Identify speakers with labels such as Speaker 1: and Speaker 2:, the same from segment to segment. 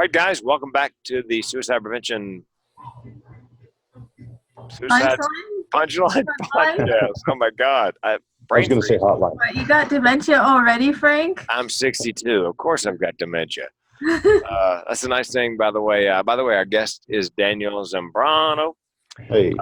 Speaker 1: right, guys, welcome back to the Suicide Prevention Suicide
Speaker 2: Punchline?
Speaker 1: Punchline
Speaker 2: Punchline?
Speaker 1: podcast. Oh my God,
Speaker 3: I was
Speaker 1: brain
Speaker 3: going to say
Speaker 1: freeze.
Speaker 3: hotline.
Speaker 2: What, you got dementia already, Frank?
Speaker 1: I'm 62. Of course, I've got dementia. That's a nice thing, by the way. Our guest is Daniel Zambrano,
Speaker 3: Hey,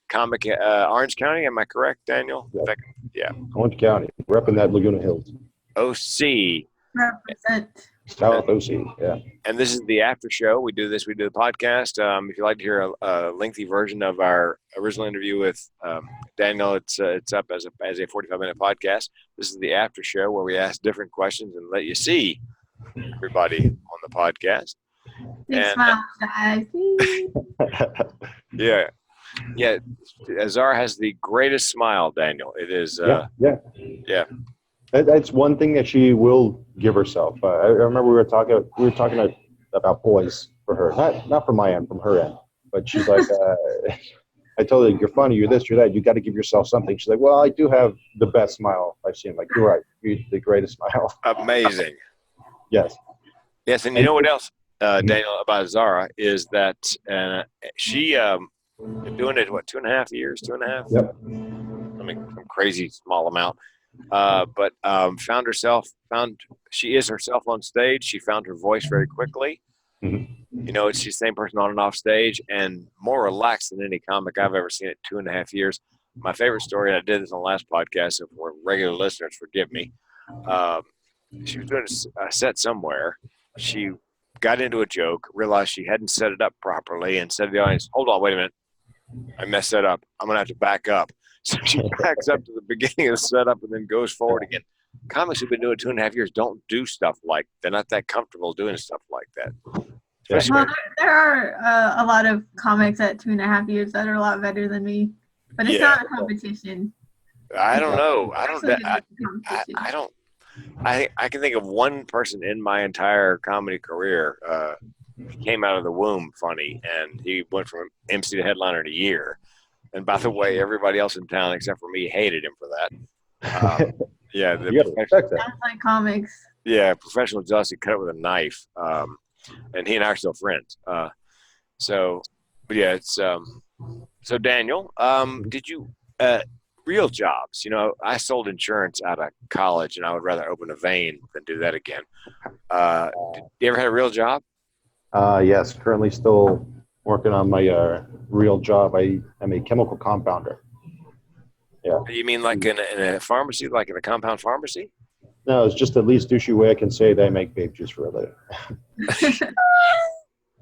Speaker 1: comic, Orange County. Am I correct, Daniel?
Speaker 3: yeah. Orange County, repping that Laguna Hills.
Speaker 1: OC.
Speaker 2: Represent.
Speaker 3: South OC, yeah.
Speaker 1: And this is the after show. We do the podcast. If you'd like to hear a lengthy version of our original interview with Daniel, it's up as a 45-minute podcast. This is the after show where we ask different questions and let you see everybody on the podcast.
Speaker 2: Big smile, guys.
Speaker 1: Yeah. Azar has the greatest smile, Daniel. It is.
Speaker 3: Yeah. That's one thing that she will give herself. I remember we were talking about boys for her, not from my end, from her end. But she's like, I told her, you're funny, you're this, you're that. You got to give yourself something. She's like, well, I do have the best smile I've seen. Like, you're right, you're the greatest smile.
Speaker 1: Amazing.
Speaker 3: Yes.
Speaker 1: Yes, and you know what else, Daniel, about Zara is that she been doing it 2.5 years, 2.5.
Speaker 3: Yep.
Speaker 1: I mean, some crazy small amount. But she is herself on stage. She found her voice very quickly.
Speaker 3: Mm-hmm.
Speaker 1: You know, she's the same person on and off stage and more relaxed than any comic I've ever seen at 2.5 years. My favorite story, and I did this on the last podcast, so for regular listeners, forgive me. She was doing a set somewhere. She got into a joke, realized she hadn't set it up properly, and said to the audience, hold on, wait a minute. I messed that up. I'm going to have to back up. So she backs up to the beginning of the setup and then goes forward again. Comics who've been doing 2.5 years don't do stuff they're not that comfortable doing stuff like that.
Speaker 2: Well, there are a lot of comics at 2.5 years that are a lot better than me, but it's not a competition.
Speaker 1: I don't know. I can think of one person in my entire comedy career. He came out of the womb funny, and he went from MC to headliner in a year. And by the way, everybody else in town except for me hated him for that.
Speaker 2: Sounds like comics.
Speaker 1: Yeah, professional jealousy cut it with a knife. And he and I are still friends. So Daniel, did you real jobs? You know, I sold insurance out of college, and I would rather open a vein than do that again. Did you ever had a real job?
Speaker 3: Yes, currently still working on my real job. I am a chemical compounder. Yeah.
Speaker 1: You mean like in a pharmacy, like in a compound pharmacy?
Speaker 3: No, it's just the least douchey way I can say that I make vape juice for a living.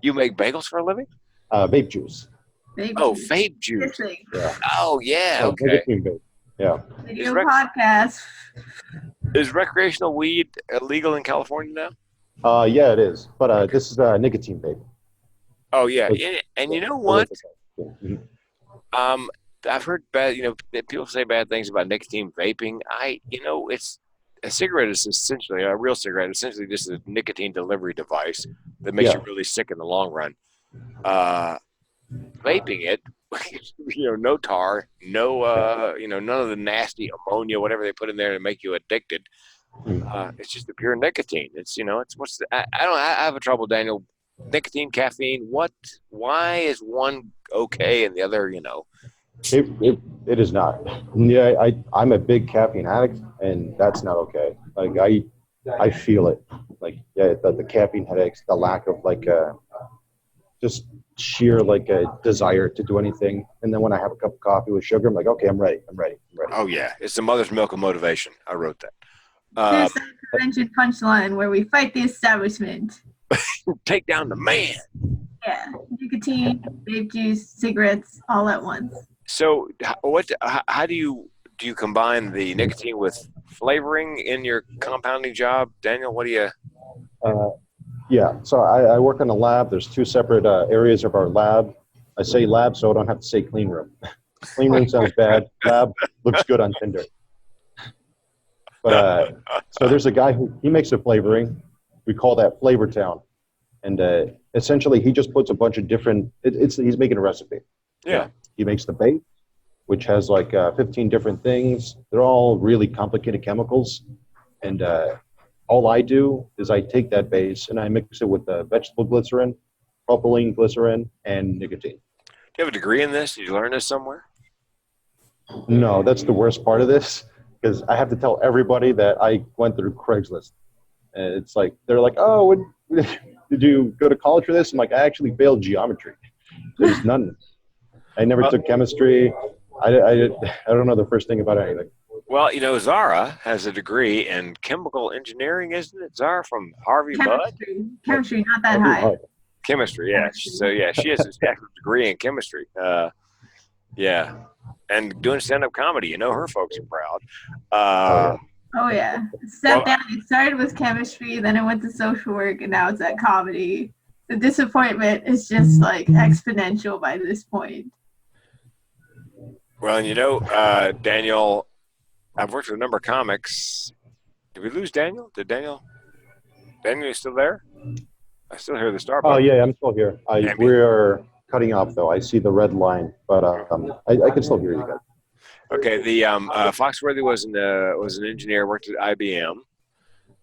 Speaker 1: You make bagels for a living?
Speaker 3: Vape juice.
Speaker 1: Vape juice.
Speaker 3: Yeah.
Speaker 1: Oh, yeah, okay.
Speaker 3: Vape. Yeah.
Speaker 2: Video podcast.
Speaker 1: Is recreational weed illegal in California now?
Speaker 3: Yeah, it is. But this is nicotine vape.
Speaker 1: Oh, yeah. And you know what? I've heard people say bad things about nicotine vaping. It's a cigarette is essentially a real cigarette. Essentially, just a nicotine delivery device that makes you really sick in the long run. Vaping it, no tar, no, none of the nasty ammonia, whatever they put in there to make you addicted. It's just the pure nicotine. I have a trouble, Daniel. Nicotine, caffeine. Why is one okay and the other,
Speaker 3: It is not. Yeah, I'm a big caffeine addict, and that's not okay. Like I feel it. Like the caffeine headaches, the lack of just sheer a desire to do anything. And then when I have a cup of coffee with sugar, I'm like, okay, I'm ready.
Speaker 1: Oh yeah, it's the mother's milk of motivation. I wrote that.
Speaker 2: Suicide Prevention Punchline, where we fight the establishment.
Speaker 1: Take down the man.
Speaker 2: Yeah, nicotine, vape juice, cigarettes, all at once.
Speaker 1: So, how do you combine the nicotine with flavoring in your compounding job, Daniel? What do you?
Speaker 3: Yeah, so I work in a lab. There's two separate areas of our lab. I say lab so I don't have to say clean room. Clean room sounds bad. Lab looks good on Tinder. But so there's a guy he makes the flavoring. We call that Flavor Town, and essentially he just puts a bunch of different. He's making a recipe.
Speaker 1: Yeah.
Speaker 3: He makes the bait, which has 15 different things. They're all really complicated chemicals, and all I do is I take that base and I mix it with the vegetable glycerin, propylene glycerin, and nicotine.
Speaker 1: Do you have a degree in this? Did you learn this somewhere?
Speaker 3: No, that's the worst part of this because I have to tell everybody that I went through Craigslist. And it's like, they're like, oh, did you go to college for this? I'm like, I actually failed geometry. There's none. I never took chemistry. I don't know the first thing about anything.
Speaker 1: Well, you know, Zara has a degree in chemical engineering, isn't it? Zara from Harvey Mudd?
Speaker 2: Chemistry, not that high.
Speaker 1: Chemistry, yeah. So, yeah, she has a degree in chemistry. Yeah. And doing stand-up comedy. You know, her folks are proud.
Speaker 2: Oh, yeah. Step down. It started with chemistry, then it went to social work, and now it's at comedy. The disappointment is just, like, exponential by this point.
Speaker 1: Well, and you know, Daniel, I've worked with a number of comics. Did we lose Daniel? Daniel, you still there? I still hear the star button.
Speaker 3: Oh, yeah, I'm still here. We're cutting off, though. I see the red line, but I can still hear you guys.
Speaker 1: Okay, the Foxworthy was an engineer, worked at IBM,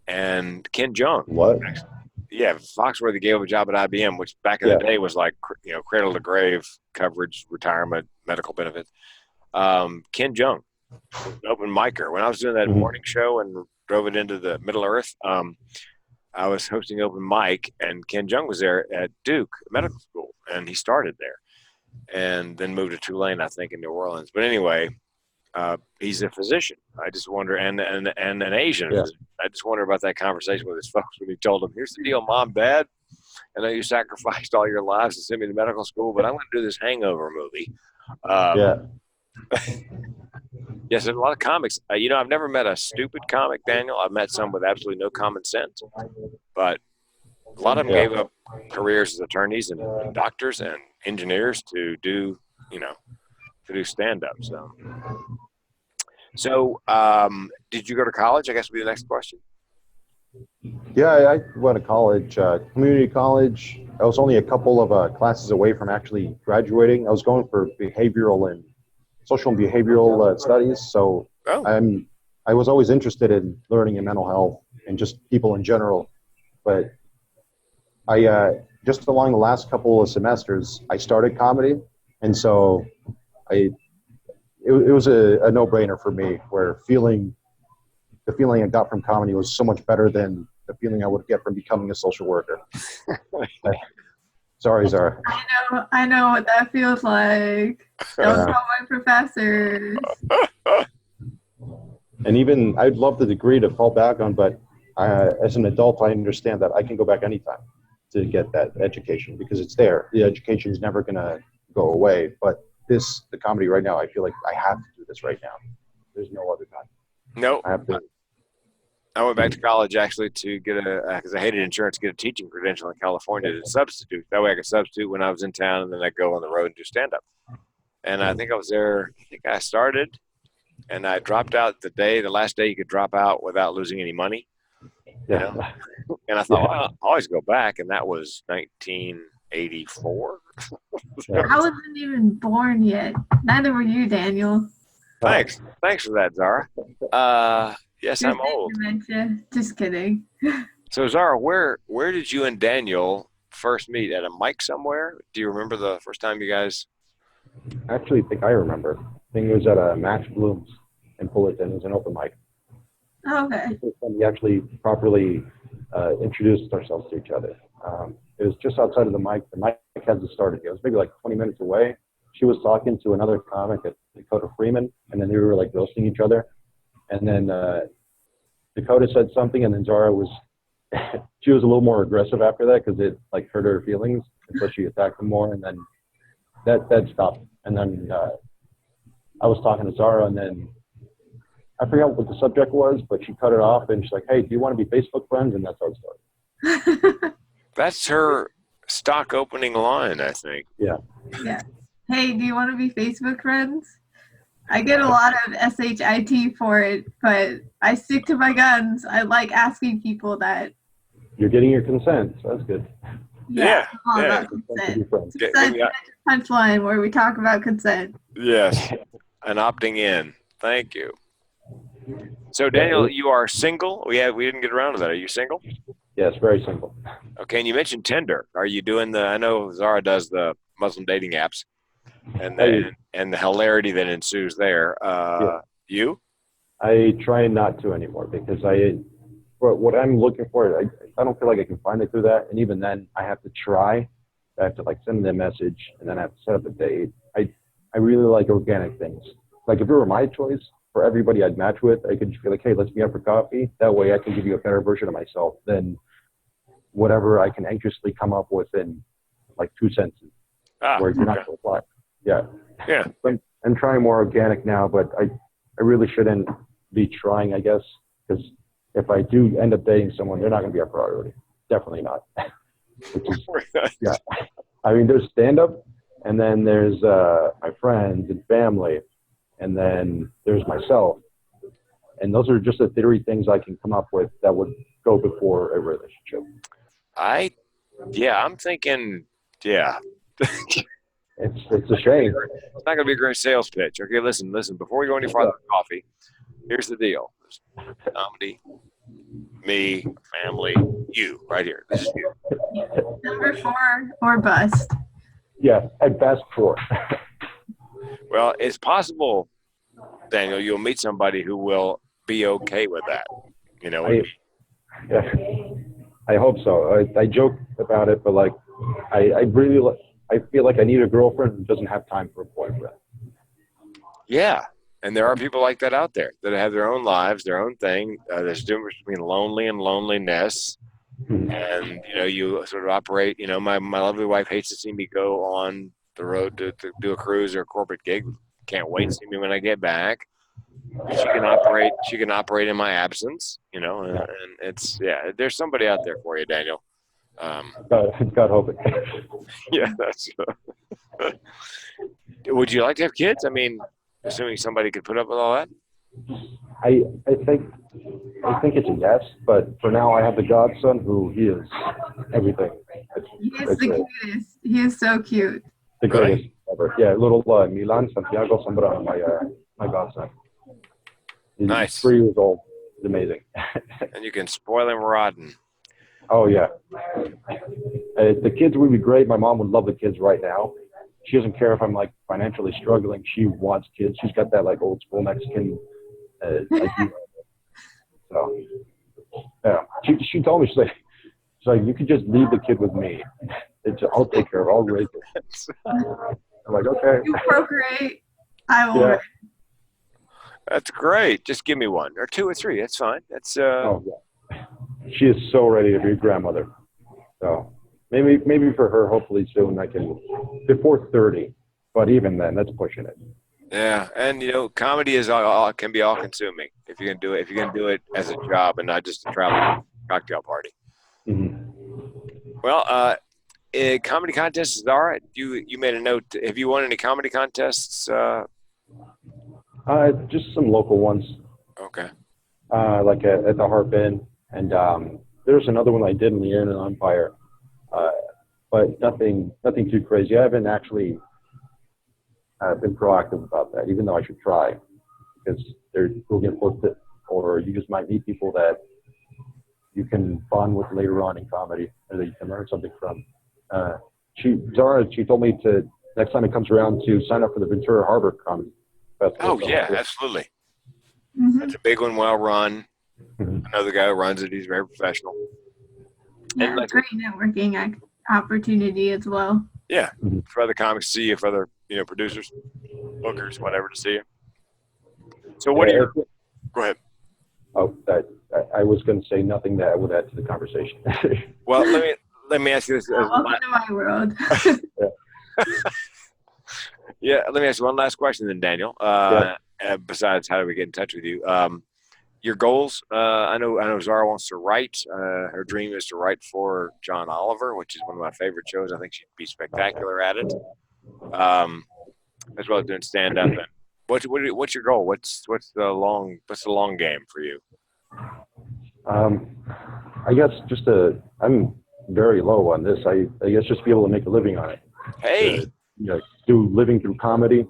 Speaker 1: and Ken Jeong.
Speaker 3: What?
Speaker 1: Yeah, Foxworthy gave him a job at IBM, which back in the day was like, you know, cradle to grave coverage, retirement, medical benefits. Ken Jeong, open micer. When I was doing that morning show and drove it into the Middle Earth, I was hosting open mic, and Ken Jeong was there at Duke Medical School, and he started there, and then moved to Tulane, I think, in New Orleans. But anyway, he's a physician. I just wonder, and an Asian. Yeah. I just wonder about that conversation with his folks when he told them, "Here's the deal, Mom, Dad. I know you sacrificed all your lives to send me to medical school, but I'm going to do this Hangover movie." Yes, and a lot of comics. You know, I've never met a stupid comic, Daniel. I've met some with absolutely no common sense, but a lot of them gave up careers as attorneys and doctors and engineers to do, you know, to do stand-up. So, did you go to college? I guess would be the next question.
Speaker 3: Yeah, I went to college, community college. I was only a couple of classes away from actually graduating. I was going for behavioral and social and behavioral studies. So I was always interested in learning in mental health and just people in general. But I just along the last couple of semesters, I started comedy, and so it was a no-brainer for me. Where the feeling I got from comedy was so much better than the feeling I would get from becoming a social worker. Sorry, Zara.
Speaker 2: I know what that feels like. Don't tell my professors.
Speaker 3: And even I'd love the degree to fall back on, but as an adult, I understand that I can go back anytime to get that education because it's there. The education is never going to go away. But the comedy right now, I feel like I have to do this right now. There's no other time.
Speaker 1: No.
Speaker 3: I have to.
Speaker 1: I went back to college actually to get because I hated insurance, get a teaching credential in California to substitute. That way I could substitute when I was in town, and then I'd go on the road and do stand-up. And I think I was there, I started, and I dropped out the last day you could drop out without losing any money. You know? And I thought, well, I'll always go back, and that was 1984.
Speaker 2: I wasn't even born yet. Neither were you, Daniel.
Speaker 1: Thanks for that, Zara. Yes, I'm old.
Speaker 2: Dementia. Just kidding.
Speaker 1: So, Zara, where did you and Daniel first meet? At a mic somewhere? Do you remember the first time you guys?
Speaker 3: I actually think I remember. I think it was at a Max Bloom's in Fullerton. It was an open mic.
Speaker 2: Oh, okay.
Speaker 3: We actually properly introduced ourselves to each other. It was just outside of the mic. The mic hasn't started yet. It was maybe like 20 minutes away. She was talking to another comic at Dakota Freeman, and then they were like roasting each other. And then Dakota said something, and then Zara she was a little more aggressive after that because it like hurt her feelings, and so she attacked him more. And then that stopped. And then I was talking to Zara, and then I forgot what the subject was, but she cut it off, and she's like, "Hey, do you want to be Facebook friends?" And that's how it started.
Speaker 1: That's her stock opening line, I think.
Speaker 3: Yeah.
Speaker 2: Yeah. Hey, do you want to be Facebook friends? I get a lot of SHIT for it, but I stick to my guns. I like asking people that.
Speaker 3: You're getting your consent, so that's good.
Speaker 2: Yeah. All about consent. Besides the punchline where we talk about consent.
Speaker 1: Yes, and opting in. Thank you. So Daniel, you are single. We didn't get around to that. Are you single?
Speaker 3: Yes, very simple.
Speaker 1: Okay, and you mentioned Tinder. Are you doing the? I know Zara does the Muslim dating apps, and
Speaker 3: I
Speaker 1: the hilarity that ensues there.
Speaker 3: yeah,
Speaker 1: You?
Speaker 3: I try not to anymore because for what I'm looking for, I don't feel like I can find it through that, and even then, I have to try. I have to like send them a message, and then I have to set up a date. I really like organic things. Like if it were my choice for everybody I'd match with, I could just be like, hey, let's meet up for coffee. That way, I can give you a better version of myself than whatever I can anxiously come up with in like 2 sentences where you're not
Speaker 1: Okay.
Speaker 3: going to apply. Yeah.
Speaker 1: Yeah.
Speaker 3: I'm trying more organic now, but I really shouldn't be trying, I guess, because if I do end up dating someone, they're not going to be a priority. Definitely not. Which is, yeah. I mean, there's stand up, and then there's my friends and family, and then there's myself. And those are just the three things I can come up with that would go before a relationship.
Speaker 1: I'm thinking, yeah.
Speaker 3: It's a shame.
Speaker 1: It's not going to be a great sales pitch. Okay, listen. Before we go any farther with coffee, here's the deal. Comedy, me, family, you, right here. This is you.
Speaker 2: Number 4 or bust.
Speaker 3: Yeah, at best 4.
Speaker 1: Well, it's possible, Daniel, you'll meet somebody who will be okay with that. You know,
Speaker 3: Yeah, I hope so. I joke about it, but like, I really, I feel like I need a girlfriend who doesn't have time for a boyfriend.
Speaker 1: yeah. And there are people like that out there that have their own lives, their own thing. There's a difference between lonely and loneliness. And, you sort of operate, my lovely wife hates to see me go on the road to do a cruise or a corporate gig. Can't wait to see me when I get back. She can operate in my absence, and it's, yeah, there's somebody out there for you, Daniel.
Speaker 3: God hope it.
Speaker 1: Yeah, that's. Would you like to have kids? I mean, assuming somebody could put up with all that.
Speaker 3: I think it's a yes, but for now I have the godson who he is everything.
Speaker 2: He is the cutest. He is so cute.
Speaker 3: The greatest ever. Yeah, little Milan Santiago Zambrano, my godson. He's
Speaker 1: Nice.
Speaker 3: 3 years old. He's amazing.
Speaker 1: And you can spoil him rotten.
Speaker 3: Oh yeah. The kids would be great. My mom would love the kids right now. She doesn't care if I'm like financially struggling. She wants kids. She's got that like old school Mexican. So yeah, she told me she's like you could just leave the kid with me. I'll take care of it. I'll raise it. I'm like okay.
Speaker 2: You procreate. I will.
Speaker 3: Yeah.
Speaker 1: That's great. Just give me 1 or 2 or 3. That's fine. That's
Speaker 3: Oh yeah. She is so ready to be a grandmother. So maybe for her, hopefully soon I can before 30. But even then, that's pushing it.
Speaker 1: Yeah, and comedy is can be all consuming if you can do it. If you can do it as a job and not just a travel cocktail party.
Speaker 3: Mm-hmm.
Speaker 1: Well, comedy contests is all right. You made a note. Have you won any comedy contests?
Speaker 3: Just some local ones.
Speaker 1: Okay.
Speaker 3: Like at the Harp Inn, and there's another one I did in the Inland Empire, but nothing too crazy. I haven't actually been proactive about that, even though I should try, because you'll get booked, or you just might meet people that you can bond with later on in comedy, or that you can learn something from. Zara, she told me to next time it comes around to sign up for the Ventura Harbor Comedy Festival.
Speaker 1: Oh yeah, absolutely.
Speaker 2: Mm-hmm.
Speaker 1: It's a big one, well run.
Speaker 3: Mhm.
Speaker 1: Another guy who runs it. He's very professional.
Speaker 2: Yeah,
Speaker 1: And like-
Speaker 2: great networking opportunity as well.
Speaker 1: Yeah,
Speaker 3: Mhm.
Speaker 1: for other comics to see you, for other producers, bookers, whatever to see you. So what do you? Go ahead.
Speaker 3: Oh, I was going to say nothing that would add to the conversation.
Speaker 1: Well, let me ask you this.
Speaker 2: Welcome to my world.
Speaker 1: Yeah, let me ask you one last question then, Daniel. Besides, how do we get in touch with you? Your goals. I know Zara wants to write. Her dream is to write for John Oliver, which is one of my favorite shows. I think she'd be spectacular at it. As well as doing stand up. And what's your goal? What's the long game for you?
Speaker 3: I guess I'm very low on this. I guess just be able to make a living on it.
Speaker 1: Hey.
Speaker 3: Do living through comedy.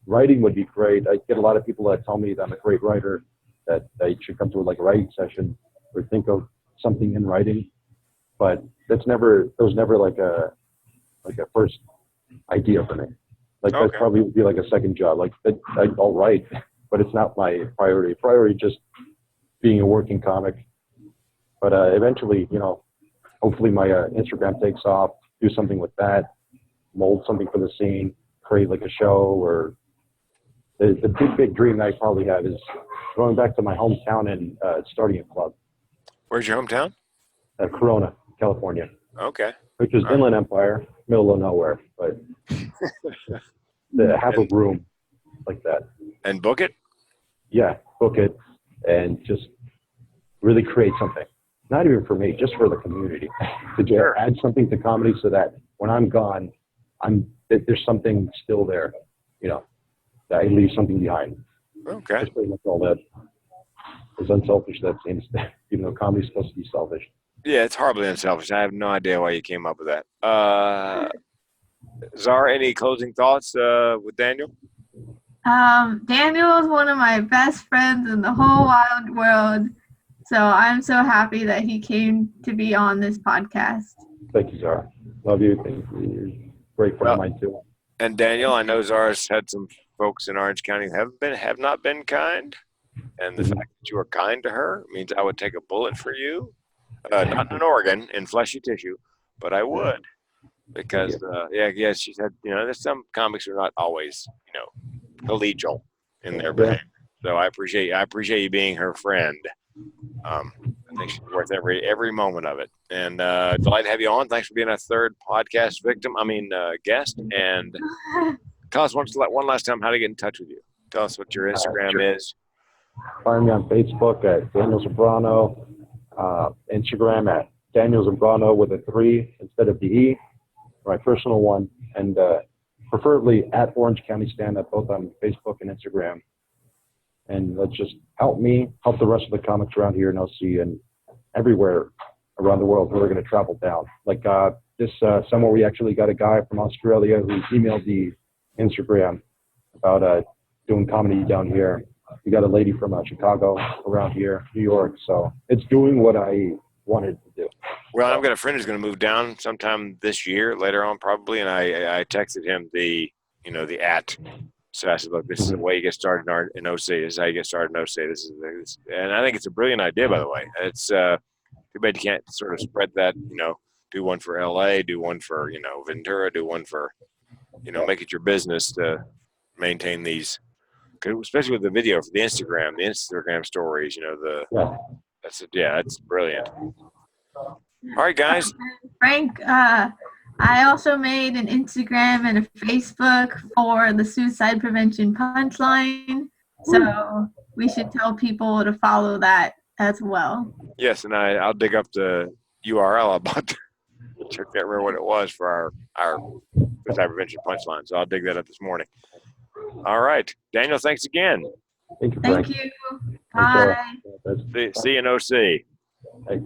Speaker 3: Writing would be great. I get a lot of people that tell me that I'm a great writer, that they should come to like a writing session or think of something in writing. But that was never like a first idea for me. Like that
Speaker 1: Okay.
Speaker 3: probably would be like a second job. Like I'll write, but it's not my priority. Priority just being a working comic. But eventually, hopefully my Instagram takes off, do something with that, mold something for the scene, create like a show, or the big dream that I probably have is going back to my hometown and starting a club
Speaker 1: Where's your hometown?
Speaker 3: at Corona, California,
Speaker 1: Okay.
Speaker 3: which is Inland Empire, middle of nowhere, but to have a room like that.
Speaker 1: And book it?
Speaker 3: Yeah, book it and just really create something. Not even for me, just for the community. To just add something to comedy so that when I'm gone, there's something still there, that I leave something behind.
Speaker 1: Okay.
Speaker 3: That's pretty much all that. As unselfish that seems, even though comedy's supposed to be selfish.
Speaker 1: Yeah, it's horribly unselfish. I have no idea why you came up with that. Zara, any closing thoughts with Daniel?
Speaker 2: Daniel is one of my best friends in the whole wide world. So I'm so happy that he came to be on this podcast.
Speaker 3: Thank you, Zara. Love you. Thank you. You're a great friend of mine too.
Speaker 1: And Daniel, I know Zara's had some folks in Orange County who have not been kind. And the fact that you are kind to her means I would take a bullet for you. Not in an organ, in fleshy tissue, but I would. Because, she said, there's some comics who are not always, collegial in their behavior. So I appreciate you being her friend. I think she's worth every moment of it. And delighted to have you on. Thanks for being a third podcast guest. And tell us one last time how to get in touch with you. Tell us what your Instagram is.
Speaker 3: Find me on Facebook at Daniel Zambrano, Instagram at Daniel Zambrano with a 3 instead of the E, my personal one, and preferably at Orange County Stand Up, both on Facebook and Instagram. And let's just help me, help the rest of the comics around here in OC and everywhere around the world who are going to travel down. Like this summer, we actually got a guy from Australia who emailed the Instagram about doing comedy down here. We got a lady from Chicago around here, New York. So it's doing what I wanted to do.
Speaker 1: Well, I've got a friend who's going to move down sometime this year, later on probably, and I texted him the at. So I said, look, this is the way you get started in OC. This is how you get started in OC. This, and I think it's a brilliant idea, by the way. It's too bad you can't sort of spread that, do one for LA, do one for, Ventura, do one for, make it your business to maintain these, especially with the video for the Instagram stories, that's brilliant. All right, guys.
Speaker 2: Frank, I also made an Instagram and a Facebook for the Suicide Prevention Punchline. So we should tell people to follow that as well.
Speaker 1: Yes, and I'll dig up the URL about I can't remember what it was for our Suicide Prevention Punchline. So I'll dig that up this morning. All right. Daniel, thanks again.
Speaker 3: Thank you, Frank.
Speaker 2: Thank you. Bye.
Speaker 1: See you in OC.
Speaker 3: Hey.